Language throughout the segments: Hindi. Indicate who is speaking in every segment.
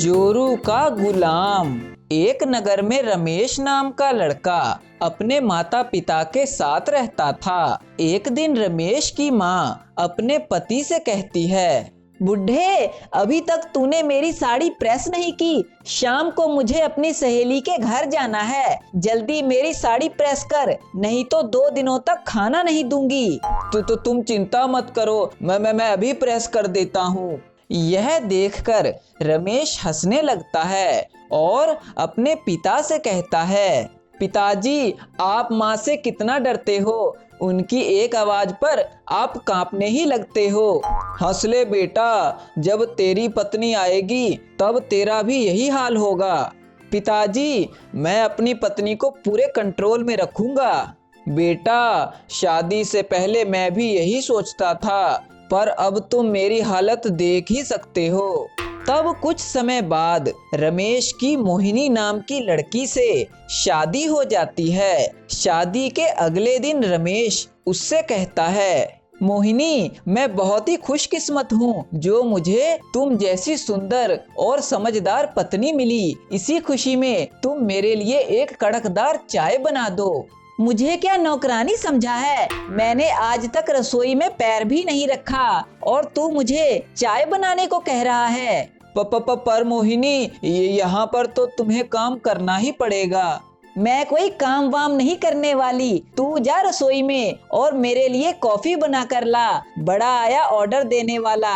Speaker 1: जोरू का गुलाम। एक नगर में रमेश नाम का लड़का अपने माता पिता के साथ रहता था। एक दिन रमेश की माँ अपने पति से कहती है, बुढ़े, अभी तक तूने मेरी साड़ी प्रेस नहीं की। शाम को मुझे अपनी सहेली के घर जाना है। जल्दी मेरी साड़ी प्रेस कर, नहीं तो 2 दिनों तक खाना नहीं दूंगी।
Speaker 2: तो तुम चिंता मत करो, मैं अभी प्रेस कर देता हूँ।
Speaker 1: यह देखकर रमेश हंसने लगता है और अपने पिता से कहता है,
Speaker 2: पिताजी, आप माँ से कितना डरते हो। उनकी एक आवाज पर आप कांपने ही लगते हो। हंस ले बेटा, जब तेरी पत्नी आएगी तब तेरा भी यही हाल होगा। पिताजी, मैं अपनी पत्नी को पूरे कंट्रोल में रखूंगा। बेटा, शादी से पहले मैं भी यही सोचता था, पर अब तुम मेरी हालत देख ही सकते हो।
Speaker 1: तब कुछ समय बाद रमेश की मोहिनी नाम की लड़की से शादी हो जाती है। शादी के अगले दिन रमेश उससे कहता है, मोहिनी, मैं बहुत ही खुशकिस्मत हूँ जो मुझे तुम जैसी सुंदर और समझदार पत्नी मिली। इसी खुशी में तुम मेरे लिए एक कड़कदार चाय बना दो।
Speaker 3: मुझे क्या नौकरानी समझा है? मैंने आज तक रसोई में पैर भी नहीं रखा और तू मुझे चाय बनाने को कह रहा है।
Speaker 2: पर मोहिनी, यहाँ पर तो तुम्हें काम करना ही पड़ेगा।
Speaker 3: मैं कोई काम वाम नहीं करने वाली। तू जा रसोई में और मेरे लिए कॉफी बना कर ला। बड़ा आया ऑर्डर देने वाला।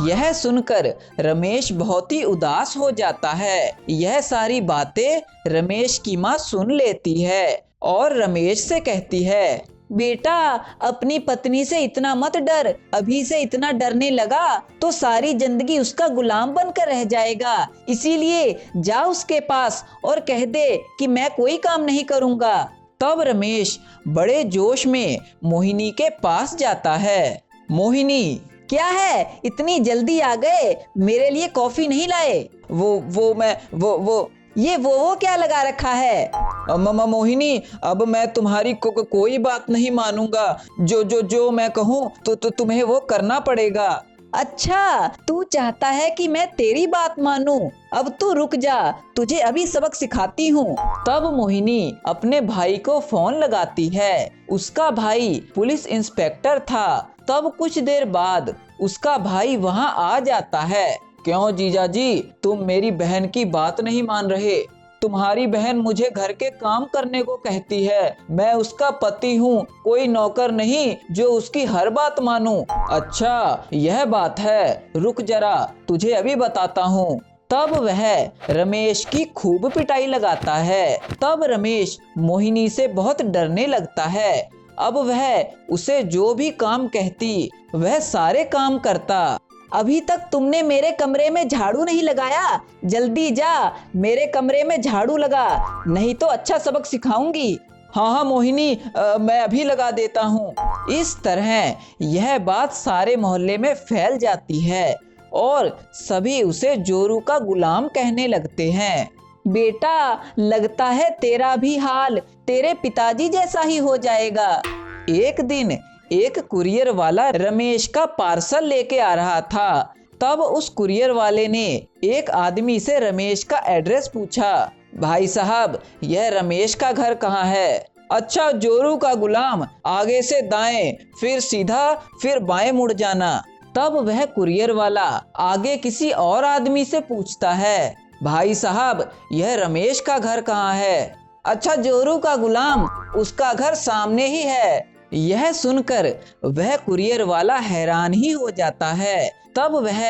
Speaker 1: यह सुनकर रमेश बहुत ही उदास हो जाता है। यह सारी बातें रमेश की माँ सुन लेती है और रमेश से कहती है,
Speaker 3: बेटा, अपनी पत्नी से इतना मत डर। अभी से इतना डरने लगा तो सारी जिंदगी उसका गुलाम बनकर रह जाएगा। इसीलिए जा उसके पास और कह दे कि मैं कोई काम नहीं करूँगा।
Speaker 1: तब रमेश बड़े जोश में मोहिनी के पास जाता है। मोहिनी,
Speaker 3: क्या है, इतनी जल्दी आ गए? मेरे लिए कॉफी नहीं लाए?
Speaker 2: वो
Speaker 3: ये वो क्या लगा रखा है?
Speaker 2: मोहिनी, अब मैं तुम्हारी कोई बात नहीं मानूंगा। जो मैं कहूँ तो तुम्हें वो करना पड़ेगा।
Speaker 3: अच्छा, तू चाहता है कि मैं तेरी बात मानूं? अब तू रुक जा, तुझे अभी सबक सिखाती हूँ।
Speaker 1: तब मोहिनी अपने भाई को फोन लगाती है। उसका भाई पुलिस इंस्पेक्टर था। तब कुछ देर बाद उसका भाई वहाँ आ जाता है।
Speaker 2: क्यों जीजाजी, तुम मेरी बहन की बात नहीं मान रहे? तुम्हारी बहन मुझे घर के काम करने को कहती है। मैं उसका पति हूँ, कोई नौकर नहीं जो उसकी हर बात मानूं। अच्छा, यह बात है, रुक जरा, तुझे अभी बताता हूँ।
Speaker 1: तब वह रमेश की खूब पिटाई लगाता है। तब रमेश मोहिनी से बहुत डरने लगता है। अब वह उसे जो भी काम कहती वह सारे काम करता।
Speaker 3: अभी तक तुमने मेरे कमरे में झाड़ू नहीं लगाया। जल्दी जा, मेरे कमरे में झाड़ू लगा, नहीं तो अच्छा सबक सिखाऊंगी।
Speaker 2: हाँ मोहिनी, मैं अभी लगा देता हूँ।
Speaker 1: इस तरह यह बात सारे मोहल्ले में फैल जाती है और सभी उसे जोरू का गुलाम कहने लगते हैं।
Speaker 3: बेटा, लगता है तेरा भी हाल तेरे पिताजी जैसा ही हो जाएगा।
Speaker 1: एक दिन एक कुरियर वाला रमेश का पार्सल लेके आ रहा था। तब उस कुरियर वाले ने एक आदमी से रमेश का एड्रेस पूछा।
Speaker 2: भाई साहब, यह रमेश का घर कहाँ है? अच्छा, जोरू का गुलाम, आगे से दाएं, फिर सीधा, फिर बाएं मुड़ जाना।
Speaker 1: तब वह कुरियर वाला आगे किसी और आदमी से पूछता है,
Speaker 2: भाई साहब, यह रमेश का घर कहाँ है? अच्छा, जोरू का गुलाम, उसका घर सामने ही है।
Speaker 1: यह सुनकर वह कुरियर वाला हैरान ही हो जाता है। तब वह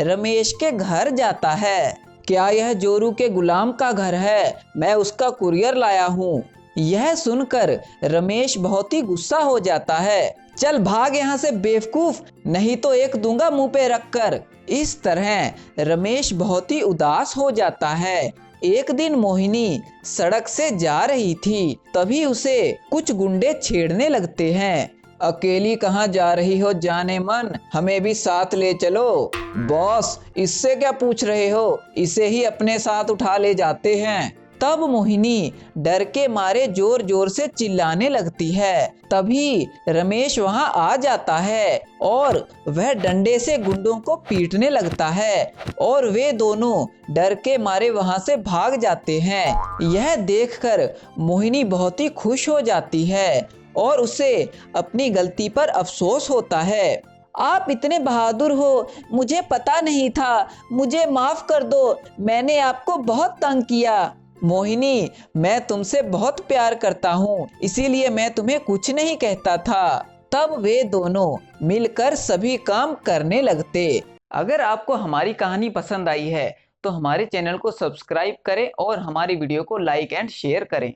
Speaker 1: रमेश के घर जाता है।
Speaker 2: क्या यह जोरू के गुलाम का घर है? मैं उसका कुरियर लाया हूँ।
Speaker 1: यह सुनकर रमेश बहुत ही गुस्सा हो जाता है।
Speaker 2: चल भाग यहाँ से बेवकूफ, नहीं तो एक दूंगा मुंह पे रख कर।
Speaker 1: इस तरह रमेश बहुत ही उदास हो जाता है। एक दिन मोहिनी सड़क से जा रही थी, तभी उसे कुछ गुंडे छेड़ने लगते हैं।
Speaker 2: अकेली कहाँ जा रही हो जाने मन, हमें भी साथ ले चलो। बॉस, इससे क्या पूछ रहे हो, इसे ही अपने साथ उठा ले जाते हैं।
Speaker 1: तब मोहिनी डर के मारे जोर जोर से चिल्लाने लगती है। तभी रमेश वहां आ जाता है और वह डंडे से गुंडों को पीटने लगता है और वे दोनों डर के मारे वहां से भाग जाते हैं। यह देखकर मोहिनी बहुत ही खुश हो जाती है और उसे अपनी गलती पर अफसोस होता है।
Speaker 3: आप इतने बहादुर हो, मुझे पता नहीं था, मुझे माफ कर दो, मैंने आपको बहुत तंग किया।
Speaker 1: मोहिनी, मैं तुमसे बहुत प्यार करता हूँ, इसीलिए मैं तुम्हें कुछ नहीं कहता था। तब वे दोनों मिलकर सभी काम करने लगते। अगर आपको हमारी कहानी पसंद आई है तो हमारे चैनल को सब्सक्राइब करें और हमारी वीडियो को लाइक एंड शेयर करें।